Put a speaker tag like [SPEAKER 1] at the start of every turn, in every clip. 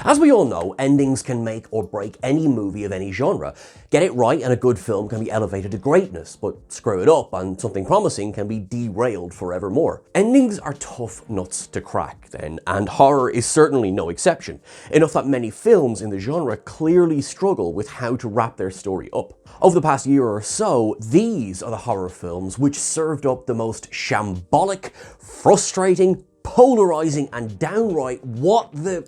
[SPEAKER 1] As we all know, endings can make or break any movie of any genre. Get it right and a good film can be elevated to greatness, but screw it up and something promising can be derailed forevermore. Endings are tough nuts to crack then, and horror is certainly no exception, enough that many films in the genre clearly struggle with how to wrap their story up. Over the past year or so, these are the horror films which served up the most shambolic, frustrating, polarizing, and downright what the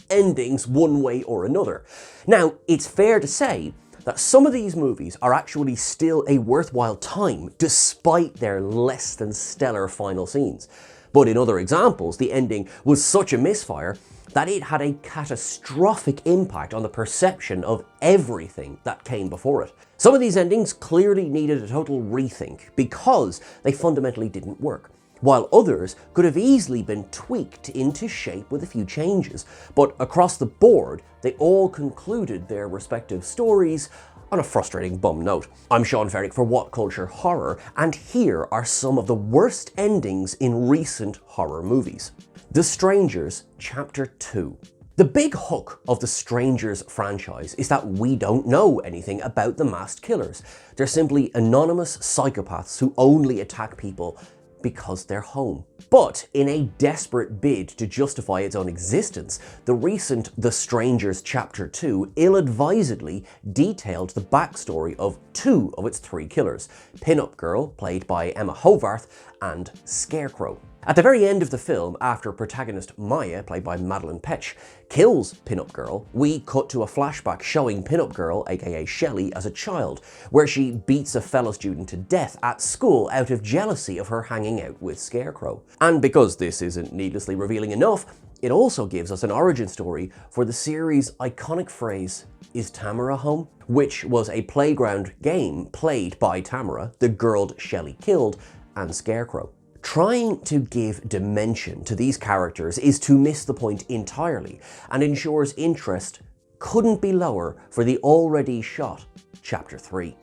[SPEAKER 1] endings one way or another. Now, it's fair to say that some of these movies are actually still a worthwhile time despite their less than stellar final scenes. But in other examples, the ending was such a misfire that it had a catastrophic impact on the perception of everything that came before it. Some of these endings clearly needed a total rethink because they fundamentally didn't work, while others could have easily been tweaked into shape with a few changes. But across the board, they all concluded their respective stories on a frustrating bum note. I'm Sean Ferrick for What Culture Horror, and here are some of the worst endings in recent horror movies. The Strangers, Chapter 2. The big hook of the Strangers franchise is that we don't know anything about the masked killers. They're simply anonymous psychopaths who only attack people because they're home. But in a desperate bid to justify its own existence, the recent The Strangers Chapter 2 ill-advisedly detailed the backstory of two of its three killers, Pin-Up Girl, played by Emma Hovarth, and Scarecrow. At the very end of the film, after protagonist Maya, played by Madeleine Petsch, kills Pin-Up Girl, we cut to a flashback showing Pin-Up Girl, aka Shelley, as a child, where she beats a fellow student to death at school out of jealousy of her hanging out with Scarecrow. And because this isn't needlessly revealing enough, it also gives us an origin story for the series' iconic phrase, "Is Tamara home?" which was a playground game played by Tamara, the girl Shelley killed, and Scarecrow. Trying to give dimension to these characters is to miss the point entirely, and ensures interest couldn't be lower for the already shot Chapter 3.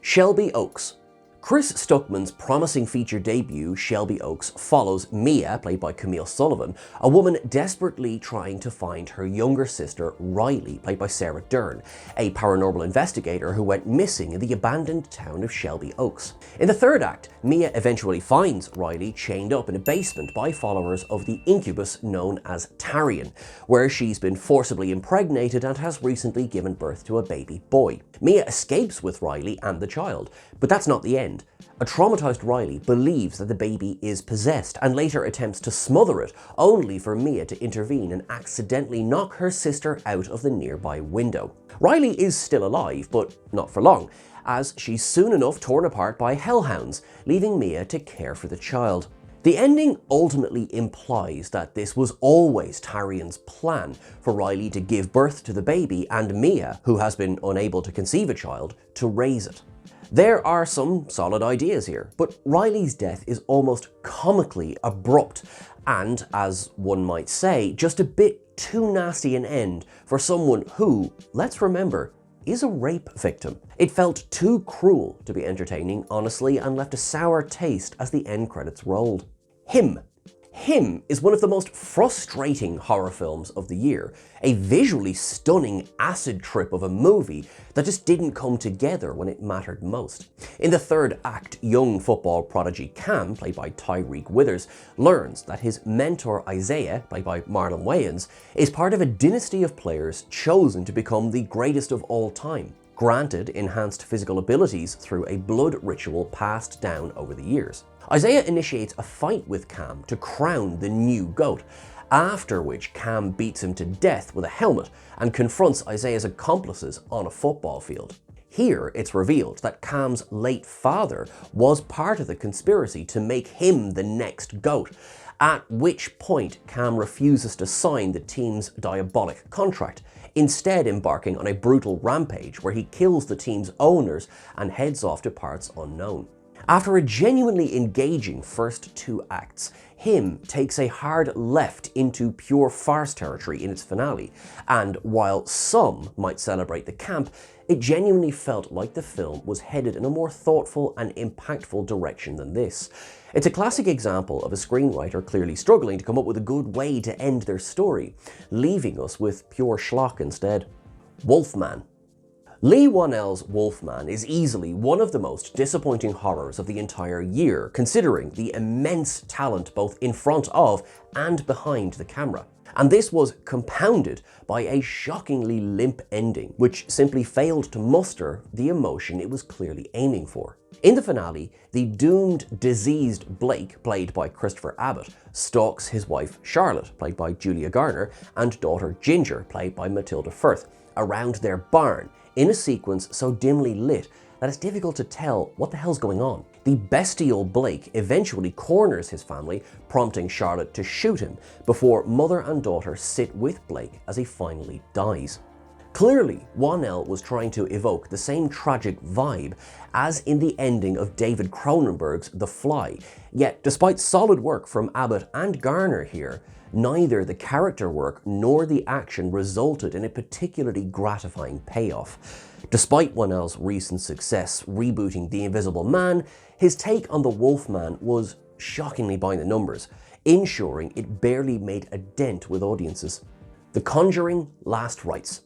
[SPEAKER 1] Shelby Oaks. Chris Stuckman's promising feature debut, Shelby Oaks, follows Mia, played by Camille Sullivan, a woman desperately trying to find her younger sister, Riley, played by Sarah Dern, a paranormal investigator who went missing in the abandoned town of Shelby Oaks. In the third act, Mia eventually finds Riley chained up in a basement by followers of the incubus known as Tarian, where she's been forcibly impregnated and has recently given birth to a baby boy. Mia escapes with Riley and the child, but that's not the end. A traumatized Riley believes that the baby is possessed and later attempts to smother it, only for Mia to intervene and accidentally knock her sister out of the nearby window. Riley is still alive, but not for long, as she's soon enough torn apart by hellhounds, leaving Mia to care for the child. The ending ultimately implies that this was always Tarian's plan, for Riley to give birth to the baby and Mia, who has been unable to conceive a child, to raise it. There are some solid ideas here, but Riley's death is almost comically abrupt and, as one might say, just a bit too nasty an end for someone who, let's remember, is a rape victim. It felt too cruel to be entertaining, honestly, and left a sour taste as the end credits rolled. Him is one of the most frustrating horror films of the year, a visually stunning acid trip of a movie that just didn't come together when it mattered most. In the third act, young football prodigy Cam, played by Tyreek Withers, learns that his mentor Isaiah, played by Marlon Wayans, is part of a dynasty of players chosen to become the greatest of all time, granted enhanced physical abilities through a blood ritual passed down over the years. Isaiah initiates a fight with Cam to crown the new GOAT, after which Cam beats him to death with a helmet and confronts Isaiah's accomplices on a football field. Here, it's revealed that Cam's late father was part of the conspiracy to make him the next GOAT, at which point Cam refuses to sign the team's diabolic contract, instead embarking on a brutal rampage where he kills the team's owners and heads off to parts unknown. After a genuinely engaging first 2 acts, Him takes a hard left into pure farce territory in its finale, and while some might celebrate the camp, it genuinely felt like the film was headed in a more thoughtful and impactful direction than this. It's a classic example of a screenwriter clearly struggling to come up with a good way to end their story, leaving us with pure schlock instead. Wolfman. Leigh Whannell's Wolfman is easily one of the most disappointing horrors of the entire year, considering the immense talent both in front of and behind the camera. And this was compounded by a shockingly limp ending, which simply failed to muster the emotion it was clearly aiming for. In the finale, the doomed, diseased Blake, played by Christopher Abbott, stalks his wife Charlotte, played by Julia Garner, and daughter Ginger, played by Matilda Firth, around their barn, in a sequence so dimly lit that it's difficult to tell what the hell's going on. The bestial Blake eventually corners his family, prompting Charlotte to shoot him, before mother and daughter sit with Blake as he finally dies. Clearly, Whannell was trying to evoke the same tragic vibe as in the ending of David Cronenberg's The Fly, yet despite solid work from Abbott and Garner here, neither the character work nor the action resulted in a particularly gratifying payoff. Despite Whannell's recent success rebooting The Invisible Man, his take on The Wolfman was shockingly by the numbers, ensuring it barely made a dent with audiences. The Conjuring Last Rites.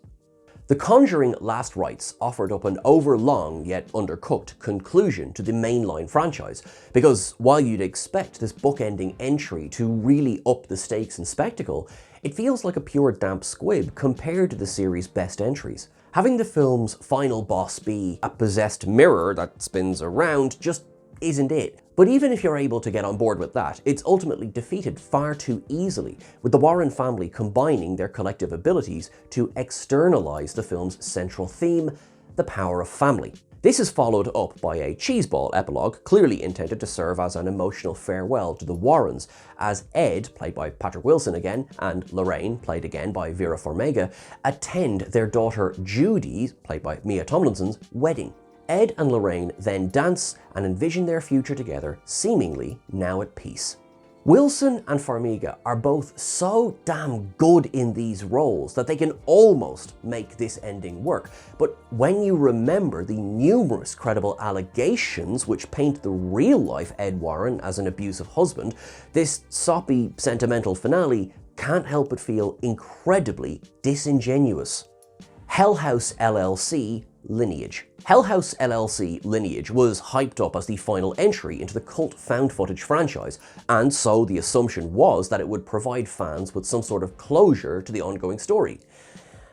[SPEAKER 1] The Conjuring Last Rites offered up an overlong yet undercooked conclusion to the mainline franchise, because while you'd expect this bookending entry to really up the stakes and spectacle, it feels like a pure damp squib compared to the series' best entries. Having the film's final boss be a possessed mirror that spins around just isn't it. But even if you're able to get on board with that, it's ultimately defeated far too easily, with the Warren family combining their collective abilities to externalize the film's central theme, the power of family. This is followed up by a cheeseball epilogue, clearly intended to serve as an emotional farewell to the Warrens, as Ed, played by Patrick Wilson again, and Lorraine, played again by Vera Farmiga, attend their daughter Judy's, played by Mia Tomlinson's, wedding. Ed and Lorraine then dance and envision their future together, seemingly now at peace. Wilson and Farmiga are both so damn good in these roles that they can almost make this ending work. But when you remember the numerous credible allegations which paint the real-life Ed Warren as an abusive husband, this soppy, sentimental finale can't help but feel incredibly disingenuous. Hell House LLC Lineage. Hell House LLC Lineage was hyped up as the final entry into the cult found footage franchise, and so the assumption was that it would provide fans with some sort of closure to the ongoing story.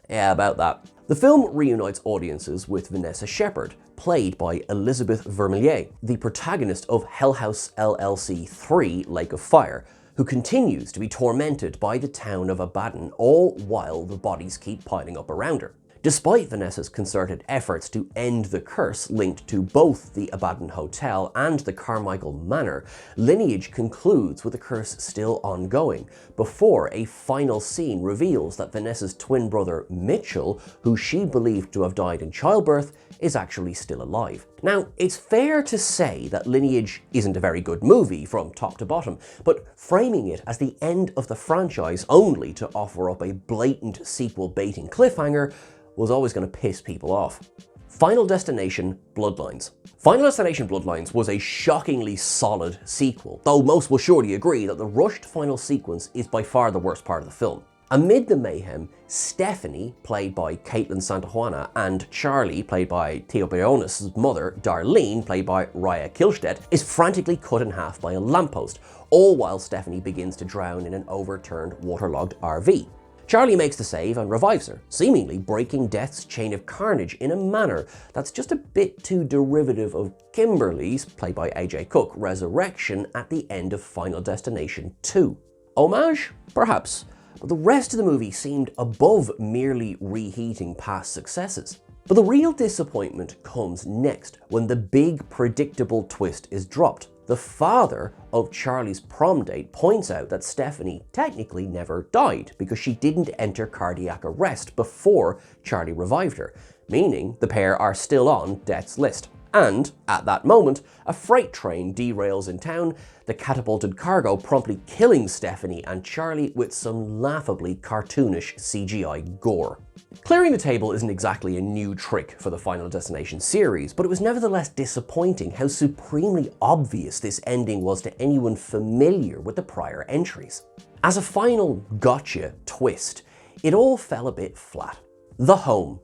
[SPEAKER 1] Yeah, about that. The film reunites audiences with Vanessa Shepard, played by Elizabeth Vermillier, the protagonist of Hell House LLC 3 Lake of Fire, who continues to be tormented by the town of Abaddon, all while the bodies keep piling up around her. Despite Vanessa's concerted efforts to end the curse linked to both the Abaddon Hotel and the Carmichael Manor, Lineage concludes with the curse still ongoing, before a final scene reveals that Vanessa's twin brother Mitchell, who she believed to have died in childbirth, is actually still alive. Now, it's fair to say that Lineage isn't a very good movie from top to bottom, but framing it as the end of the franchise only to offer up a blatant sequel-baiting cliffhanger was always going to piss people off. Final Destination Bloodlines. Final Destination Bloodlines was a shockingly solid sequel, though most will surely agree that the rushed final sequence is by far the worst part of the film. Amid the mayhem, Stephanie, played by Caitlin Santajuana, and Charlie, played by Theo Briones' mother, Darlene, played by Raya Kilstedt, is frantically cut in half by a lamppost, all while Stephanie begins to drown in an overturned, waterlogged RV. Charlie makes the save and revives her, seemingly breaking Death's chain of carnage in a manner that's just a bit too derivative of Kimberly's, played by AJ Cook, resurrection at the end of Final Destination 2. Homage? Perhaps, but the rest of the movie seemed above merely reheating past successes. But the real disappointment comes next, when the big predictable twist is dropped. The father of Charlie's prom date points out that Stephanie technically never died because she didn't enter cardiac arrest before Charlie revived her, meaning the pair are still on Death's list. And, at that moment, a freight train derails in town, the catapulted cargo promptly killing Stephanie and Charlie with some laughably cartoonish CGI gore. Clearing the table isn't exactly a new trick for the Final Destination series, but it was nevertheless disappointing how supremely obvious this ending was to anyone familiar with the prior entries. As a final gotcha twist, it all fell a bit flat. The Home.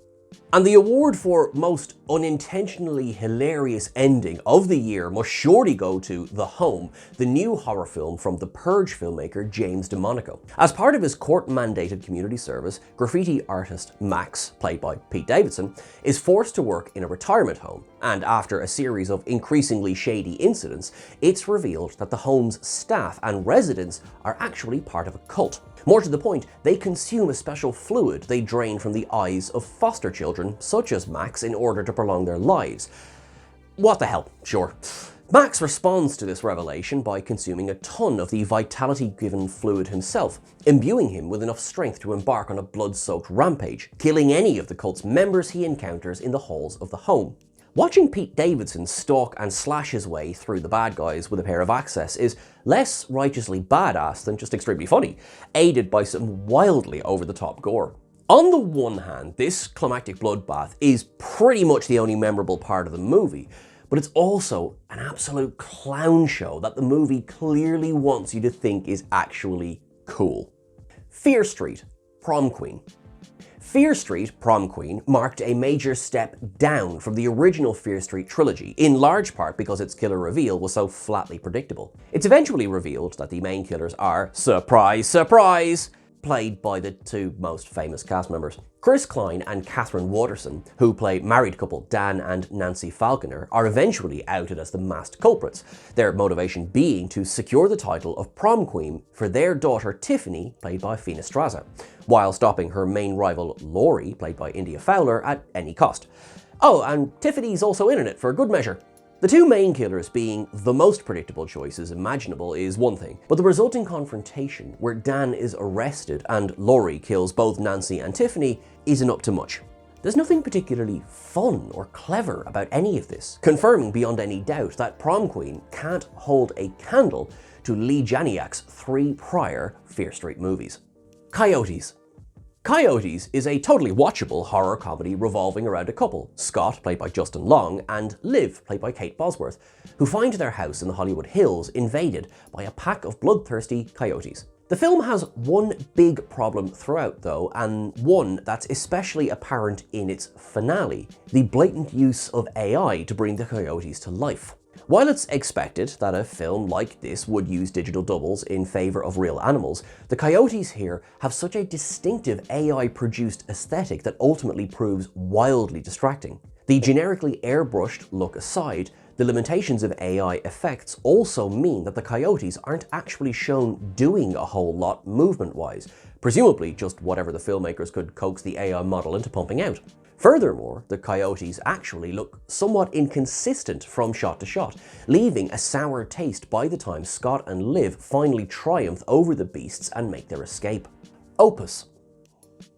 [SPEAKER 1] And the award for most unintentionally hilarious ending of the year must surely go to The Home, the new horror film from The Purge filmmaker James DeMonico. As part of his court-mandated community service, graffiti artist Max, played by Pete Davidson, is forced to work in a retirement home, and after a series of increasingly shady incidents, it's revealed that the home's staff and residents are actually part of a cult. More to the point, they consume a special fluid they drain from the eyes of foster children, such as Max, in order to prolong their lives. What the hell, sure. Max responds to this revelation by consuming a ton of the vitality-given fluid himself, imbuing him with enough strength to embark on a blood-soaked rampage, killing any of the cult's members he encounters in the halls of the home. Watching Pete Davidson stalk and slash his way through the bad guys with a pair of axes is less righteously badass than just extremely funny, aided by some wildly over-the-top gore. On the one hand, this climactic bloodbath is pretty much the only memorable part of the movie, but it's also an absolute clown show that the movie clearly wants you to think is actually cool. Fear Street, Prom Queen. Fear Street, Prom Queen marked a major step down from the original Fear Street trilogy, in large part because its killer reveal was so flatly predictable. It's eventually revealed that the main killers are, surprise, surprise, played by the two most famous cast members. Chris Klein and Catherine Waterson, who play married couple Dan and Nancy Falconer, are eventually outed as the masked culprits, their motivation being to secure the title of Prom Queen for their daughter Tiffany, played by Fina Straza, while stopping her main rival Laurie, played by India Fowler, at any cost. Oh, and Tiffany's also in it for good measure. The two main killers being the most predictable choices imaginable is one thing, but the resulting confrontation where Dan is arrested and Laurie kills both Nancy and Tiffany isn't up to much. There's nothing particularly fun or clever about any of this, confirming beyond any doubt that Prom Queen can't hold a candle to Lee Janiak's 3 prior Fear Street movies. Coyotes. Coyotes is a totally watchable horror comedy revolving around a couple, Scott, played by Justin Long, and Liv, played by Kate Bosworth, who find their house in the Hollywood Hills invaded by a pack of bloodthirsty coyotes. The film has one big problem throughout though, and one that's especially apparent in its finale, the blatant use of AI to bring the coyotes to life. While it's expected that a film like this would use digital doubles in favor of real animals, the coyotes here have such a distinctive AI-produced aesthetic that ultimately proves wildly distracting. The generically airbrushed look aside, the limitations of AI effects also mean that the coyotes aren't actually shown doing a whole lot movement-wise, presumably just whatever the filmmakers could coax the AI model into pumping out. Furthermore, the coyotes actually look somewhat inconsistent from shot to shot, leaving a sour taste by the time Scott and Liv finally triumph over the beasts and make their escape. Opus.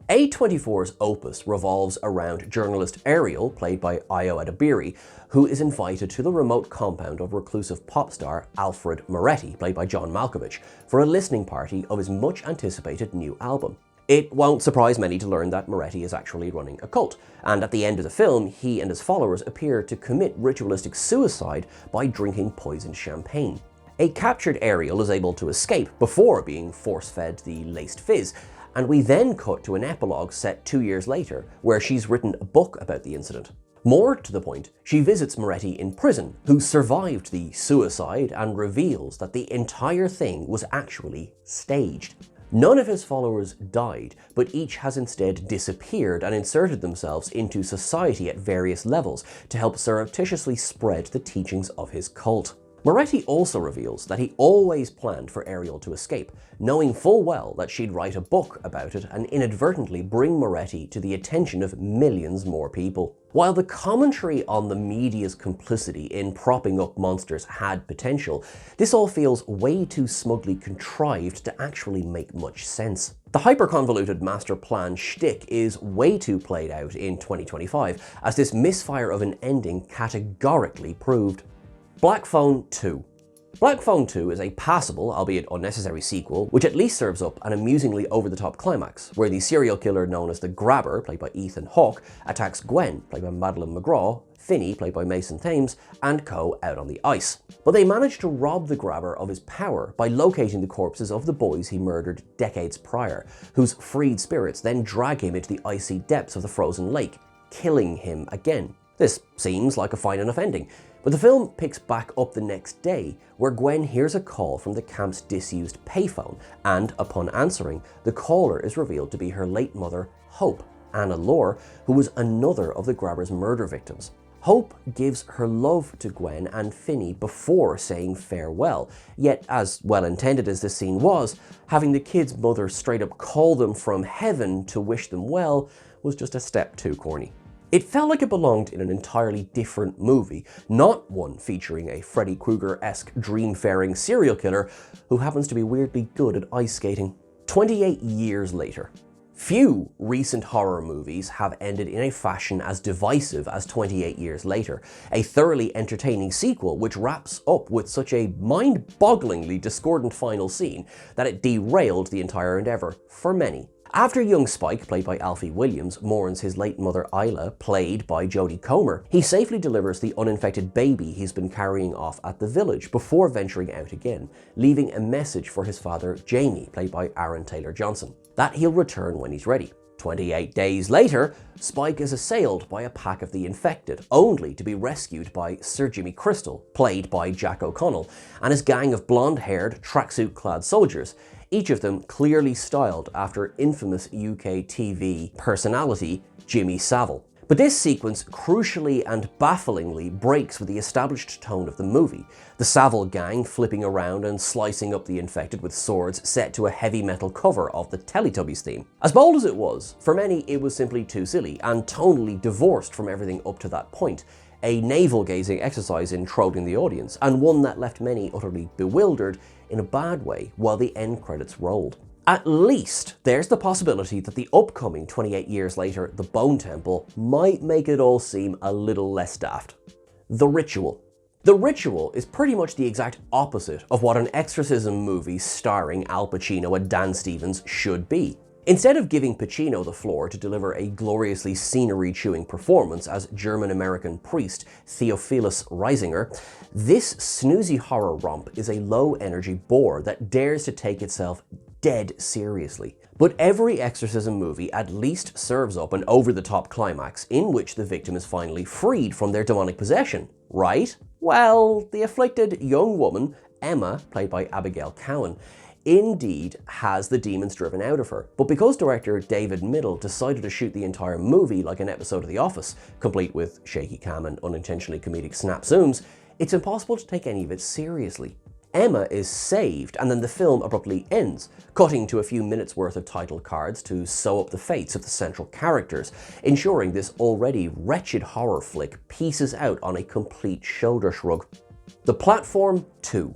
[SPEAKER 1] A24's Opus revolves around journalist Ariel, played by Ayo Edebiri, who is invited to the remote compound of reclusive pop star Alfred Moretti, played by John Malkovich, for a listening party of his much-anticipated new album. It won't surprise many to learn that Moretti is actually running a cult, and at the end of the film, he and his followers appear to commit ritualistic suicide by drinking poisoned champagne. A captured Ariel is able to escape before being force-fed the laced fizz, and we then cut to an epilogue set 2 years later, where she's written a book about the incident. More to the point, she visits Moretti in prison, who survived the suicide, and reveals that the entire thing was actually staged. None of his followers died, but each has instead disappeared and inserted themselves into society at various levels to help surreptitiously spread the teachings of his cult. Moretti also reveals that he always planned for Ariel to escape, knowing full well that she'd write a book about it and inadvertently bring Moretti to the attention of millions more people. While the commentary on the media's complicity in propping up monsters had potential, this all feels way too smugly contrived to actually make much sense. The hyper-convoluted master plan shtick is way too played out in 2025, as this misfire of an ending categorically proved. Black Phone 2. Black Phone 2 is a passable, albeit unnecessary sequel, which at least serves up an amusingly over-the-top climax, where the serial killer known as the Grabber, played by Ethan Hawke, attacks Gwen, played by Madeline McGraw, Finney, played by Mason Thames, and co. out on the ice. But they manage to rob the Grabber of his power by locating the corpses of the boys he murdered decades prior, whose freed spirits then drag him into the icy depths of the frozen lake, killing him again. This seems like a fine enough ending, but the film picks back up the next day, where Gwen hears a call from the camp's disused payphone, and upon answering, the caller is revealed to be her late mother, Hope, Anna Lore, who was another of the Grabber's murder victims. Hope gives her love to Gwen and Finney before saying farewell, yet as well-intended as this scene was, having the kids' mother straight up call them from heaven to wish them well was just a step too corny. It felt like it belonged in an entirely different movie, not one featuring a Freddy Krueger-esque dream-faring serial killer who happens to be weirdly good at ice skating. 28 years later. Few recent horror movies have ended in a fashion as divisive as 28 Years Later, a thoroughly entertaining sequel which wraps up with such a mind-bogglingly discordant final scene that it derailed the entire endeavour for many. After young Spike, played by Alfie Williams, mourns his late mother Isla, played by Jodie Comer, he safely delivers the uninfected baby he's been carrying off at the village before venturing out again, leaving a message for his father Jamie, played by Aaron Taylor Johnson, that he'll return when he's ready. 28 days later, Spike is assailed by a pack of the infected, only to be rescued by Sir Jimmy Crystal, played by Jack O'Connell, and his gang of blonde-haired, tracksuit-clad soldiers, each of them clearly styled after infamous UK TV personality Jimmy Savile. But this sequence crucially and bafflingly breaks with the established tone of the movie, the Savile gang flipping around and slicing up the infected with swords set to a heavy metal cover of the Teletubbies theme. As bold as it was, for many it was simply too silly and tonally divorced from everything up to that point, a navel-gazing exercise in trolling the audience, and one that left many utterly bewildered in a bad way while the end credits rolled. At least there's the possibility that the upcoming 28 Years Later, The Bone Temple, might make it all seem a little less daft. The Ritual. The Ritual is pretty much the exact opposite of what an exorcism movie starring Al Pacino and Dan Stevens should be. Instead of giving Pacino the floor to deliver a gloriously scenery-chewing performance as German-American priest Theophilus Reisinger, this snoozy horror romp is a low-energy bore that dares to take itself dead seriously. But every exorcism movie at least serves up an over-the-top climax in which the victim is finally freed from their demonic possession, right? Well, the afflicted young woman, Emma, played by Abigail Cowan, indeed has the demons driven out of her. But because director David Middle decided to shoot the entire movie like an episode of The Office, complete with shaky cam and unintentionally comedic snap zooms, it's impossible to take any of it seriously. Emma is saved, and then the film abruptly ends, cutting to a few minutes worth of title cards to sew up the fates of the central characters, ensuring this already wretched horror flick pieces out on a complete shoulder shrug. The Platform 2.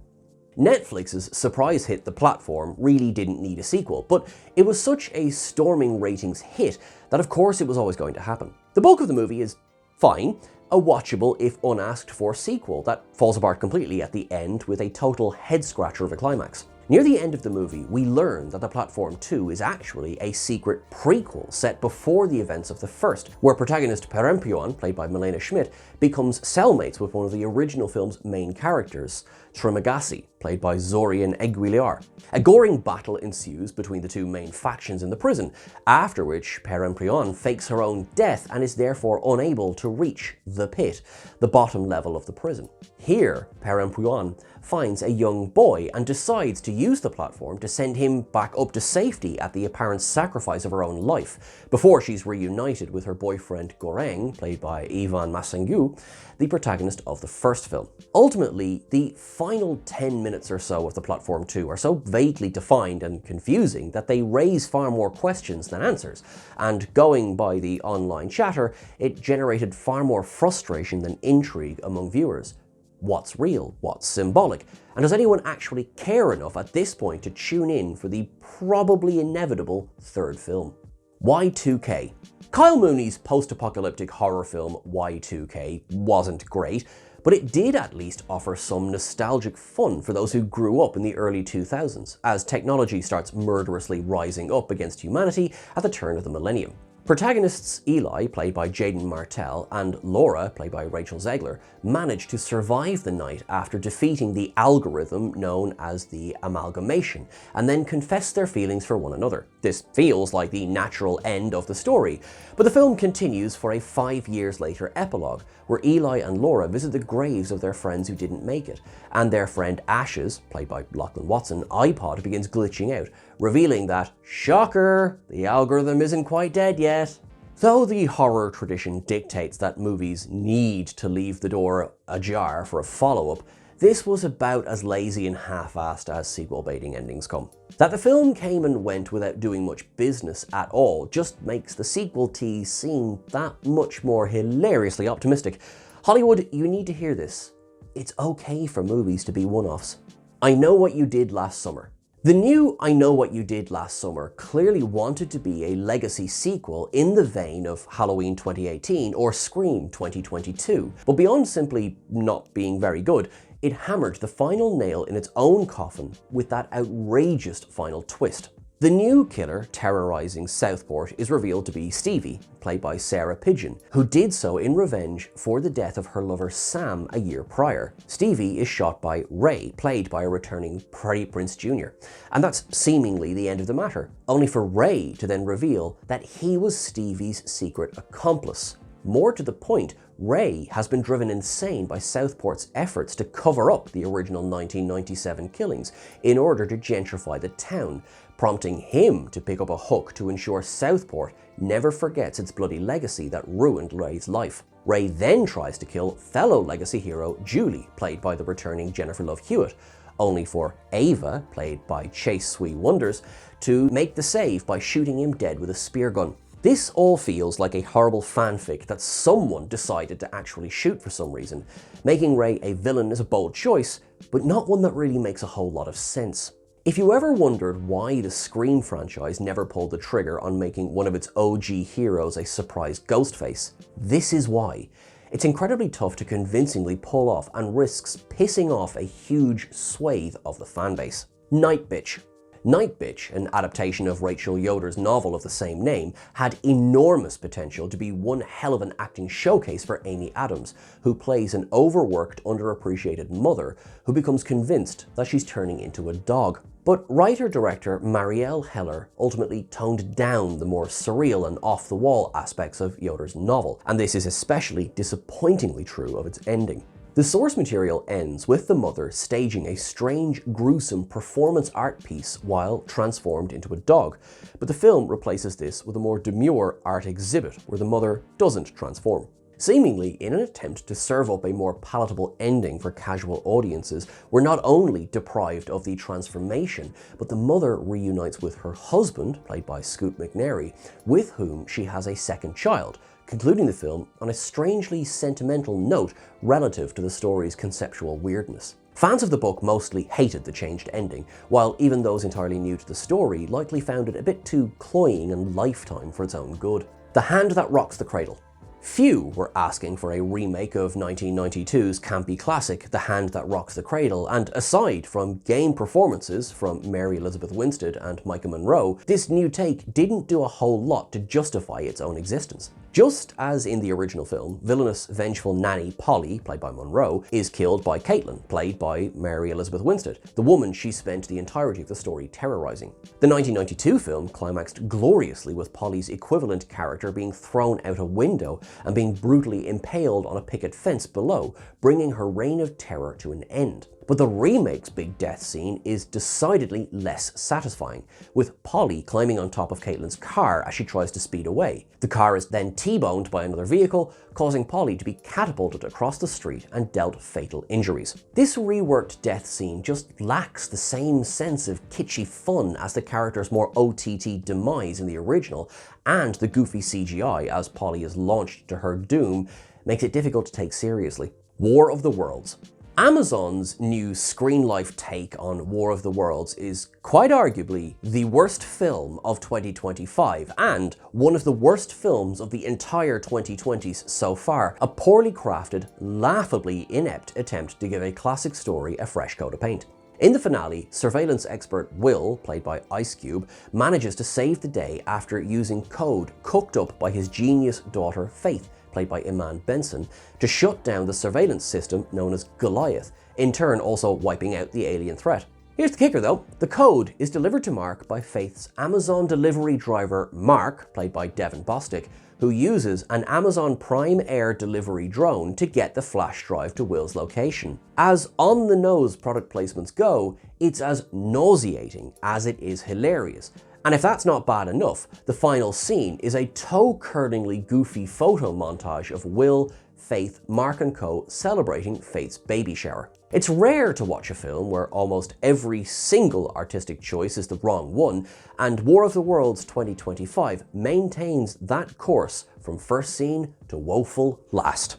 [SPEAKER 1] Netflix's surprise hit The Platform really didn't need a sequel, but it was such a storming ratings hit that of course it was always going to happen. The bulk of the movie is fine, a watchable if unasked for sequel that falls apart completely at the end with a total head-scratcher of a climax. Near the end of the movie, we learn that The Platform 2 is actually a secret prequel set before the events of the first, where protagonist Perempuan, played by Milena Schmidt, becomes cellmates with one of the original film's main characters, Trimagasi, played by Zorian Eguiliar. A goring battle ensues between the two main factions in the prison, after which Perempuan fakes her own death and is therefore unable to reach the pit, the bottom level of the prison. Here, Perempuan finds a young boy and decides to use the platform to send him back up to safety at the apparent sacrifice of her own life, before she's reunited with her boyfriend Goreng, played by Ivan Masangu, the protagonist of the first film. Ultimately, the final 10 minutes or so of the Platform 2 are so vaguely defined and confusing that they raise far more questions than answers, and going by the online chatter, it generated far more frustration than intrigue among viewers. What's real? What's symbolic? And does anyone actually care enough at this point to tune in for the probably inevitable third film? Y2K. Kyle Mooney's post-apocalyptic horror film Y2K wasn't great, but it did at least offer some nostalgic fun for those who grew up in the early 2000s, as technology starts murderously rising up against humanity at the turn of the millennium. Protagonists Eli, played by Jaden Martell, and Laura, played by Rachel Zegler, manage to survive the night after defeating the algorithm known as the Amalgamation, and then confess their feelings for one another. This feels like the natural end of the story, but the film continues for a 5 years later epilogue, where Eli and Laura visit the graves of their friends who didn't make it, and their friend Ash's, played by Lachlan Watson, iPod begins glitching out, revealing that, shocker, the algorithm isn't quite dead yet. Though the horror tradition dictates that movies need to leave the door ajar for a follow-up, this was about as lazy and half-assed as sequel-baiting endings come. That the film came and went without doing much business at all just makes the sequel tease seem that much more hilariously optimistic. Hollywood, you need to hear this. It's okay for movies to be one-offs. I Know What You Did Last Summer. The new I Know What You Did Last Summer clearly wanted to be a legacy sequel in the vein of Halloween 2018 or Scream 2022, but beyond simply not being very good, it hammered the final nail in its own coffin with that outrageous final twist. The new killer terrorizing Southport is revealed to be Stevie, played by Sarah Pidgeon, who did so in revenge for the death of her lover Sam a year prior. Stevie is shot by Ray, played by a returning Freddie Prinze Jr. And that's seemingly the end of the matter, only for Ray to then reveal that he was Stevie's secret accomplice. More to the point, Ray has been driven insane by Southport's efforts to cover up the original 1997 killings in order to gentrify the town, prompting him to pick up a hook to ensure Southport never forgets its bloody legacy that ruined Ray's life. Ray then tries to kill fellow legacy hero Julie, played by the returning Jennifer Love Hewitt, only for Ava, played by Chase Sui Wonders, to make the save by shooting him dead with a spear gun. This all feels like a horrible fanfic that someone decided to actually shoot for some reason. Making Ray a villain is a bold choice, but not one that really makes a whole lot of sense. If you ever wondered why the Scream franchise never pulled the trigger on making one of its OG heroes a surprise Ghostface, this is why. It's incredibly tough to convincingly pull off and risks pissing off a huge swathe of the fanbase. Nightbitch. Nightbitch, an adaptation of Rachel Yoder's novel of the same name, had enormous potential to be one hell of an acting showcase for Amy Adams, who plays an overworked, underappreciated mother who becomes convinced that she's turning into a dog. But writer-director Marielle Heller ultimately toned down the more surreal and off-the-wall aspects of Yoder's novel, and this is especially disappointingly true of its ending. The source material ends with the mother staging a strange, gruesome performance art piece while transformed into a dog, but the film replaces this with a more demure art exhibit where the mother doesn't transform. Seemingly in an attempt to serve up a more palatable ending for casual audiences, we're not only deprived of the transformation, but the mother reunites with her husband, played by Scoot McNairy, with whom she has a second child, concluding the film on a strangely sentimental note relative to the story's conceptual weirdness. Fans of the book mostly hated the changed ending, while even those entirely new to the story likely found it a bit too cloying and lifetime for its own good. The Hand That Rocks the Cradle. Few were asking for a remake of 1992's campy classic, The Hand That Rocks the Cradle, and aside from game performances from Mary Elizabeth Winstead and Micah Monroe, this new take didn't do a whole lot to justify its own existence. Just as in the original film, villainous, vengeful nanny Polly, played by Monroe, is killed by Caitlin, played by Mary Elizabeth Winstead, the woman she spent the entirety of the story terrorizing. The 1992 film climaxed gloriously with Polly's equivalent character being thrown out a window and being brutally impaled on a picket fence below, bringing her reign of terror to an end. But the remake's big death scene is decidedly less satisfying, with Polly climbing on top of Caitlin's car as she tries to speed away. The car is then T-boned by another vehicle, causing Polly to be catapulted across the street and dealt fatal injuries. This reworked death scene just lacks the same sense of kitschy fun as the character's more OTT demise in the original, and the goofy CGI as Polly is launched to her doom makes it difficult to take seriously. War of the Worlds. Amazon's new Screen Life take on War of the Worlds is quite arguably the worst film of 2025 and one of the worst films of the entire 2020s so far. A poorly crafted, laughably inept attempt to give a classic story a fresh coat of paint. In the finale, surveillance expert Will, played by Ice Cube, manages to save the day after using code cooked up by his genius daughter Faith, played by Iman Benson, to shut down the surveillance system known as Goliath, in turn also wiping out the alien threat. Here's the kicker though, the code is delivered to Mark by Faith's Amazon delivery driver Mark, played by Devin Bostick, who uses an Amazon Prime Air delivery drone to get the flash drive to Will's location. As on-the-nose product placements go, it's as nauseating as it is hilarious. And if that's not bad enough, the final scene is a toe-curlingly goofy photo montage of Will, Faith, Mark and co celebrating Faith's baby shower. It's rare to watch a film where almost every single artistic choice is the wrong one, and War of the Worlds 2025 maintains that course from first scene to woeful last.